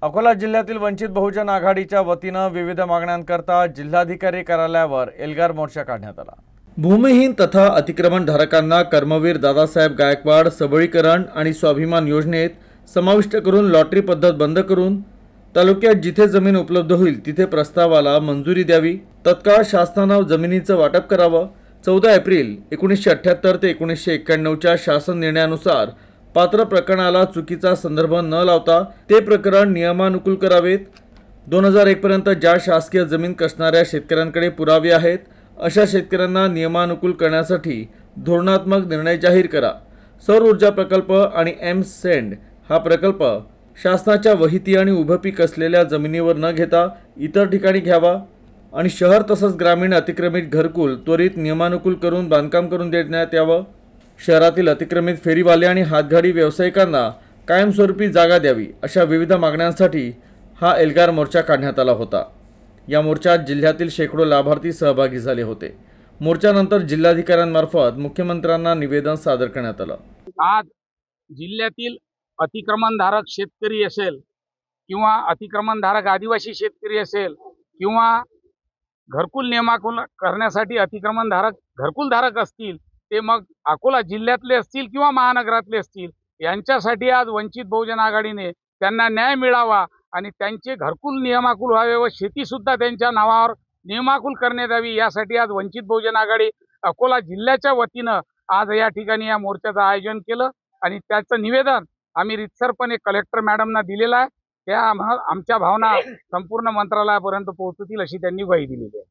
अकोला जिल्ह्यातील वंचित बहुजन आघाडीच्या वतीनं विविध मागण्यांकरता जिल्हाधिकारी कार्यालयावर एल्गार मोर्चा काढण्यात आला। भूमिहीन तथा अतिक्रमण धारकांना कर्मवीर दादासाहेब गायकवाड सबळीकरण आणि स्वाभिमान योजनेत समाविष्ट करून लॉटरी पद्धत बंद करून तालुक्यात जिथे जमीन उपलब्ध होईल तिथे प्रस्तावाला मंजुरी द्यावी। तत्काळ शासनाने जमिनीचं वाटप करावं। 14 एप्रिल 1978 ते 1991च्या शासन निर्णयानुसार पात्र प्रकरणाला चुकीचा संदर्भ न लावता ते प्रकरण नियमानुकूल करावेत। 2001 पर्यंत ज्या शासकीय जमीन कसणाऱ्या शेतकऱ्यांकडे पुरावे आहेत अशा शेतकऱ्यांना नियमानुकूल करण्यासाठी धोरणात्मक निर्णय जाहीर करा। सौर ऊर्जा प्रकल्प आणि एम-सेंड हा प्रकल्प शासनाच्या वहिती आणि उभं पीक असलेल्या जमिनीवर न घेता इतर ठिकाणी घ्यावा आणि शहर तसंच ग्रामीण अतिक्रमित घरकुल त्वरित नियमानुकूल करून बांधकाम करून देण्यात यावं। शहरातील अतिक्रमित फेरीवाले आणि हातगाडी व्यावसायिकांना कायमस्वरूपी जागा द्यावी अशा विविध मागण्यांसाठी हा एल्गार मोर्चा काढण्यात आला होता। या मोर्चात जिल्ह्यातील शेकडो लाभार्थी सहभागी झाले होते। मोर्चानंतर जिल्हाधिकाऱ्यांमार्फत मुख्यमंत्र्यांना निवेदन सादर करण्यात आलं। आज जिल्ह्यातील अतिक्रमणधारक शेतकरी असेल किंवा अतिक्रमणधारक आदिवासी शेतकरी असेल किंवा घरकुल नियमाकुल करण्यासाठी अतिक्रमणधारक घरकुलधारक असतील, ते मग अकोला जिल्ह्यातले असतील किंवा महानगरातले असतील, यांच्यासाठी आज वंचित बहुजन आघाडीने त्यांना न्याय मिळावा आणि त्यांचे घरकुल नियमाकुल व्हावे व शेतीसुद्धा त्यांच्या नावावर नियमाकुल करण्यात यावी यासाठी आज वंचित बहुजन आघाडी अकोला जिल्ह्याच्या वतीनं आज या ठिकाणी या मोर्चाचं आयोजन केलं आणि त्याचं निवेदन आम्ही रितसरपणे कलेक्टर मॅडमना दिलेलं आहे। त्या आमच्या भावना संपूर्ण मंत्रालयापर्यंत पोहोचतील अशी त्यांनी ग्वाही दिलेली आहे।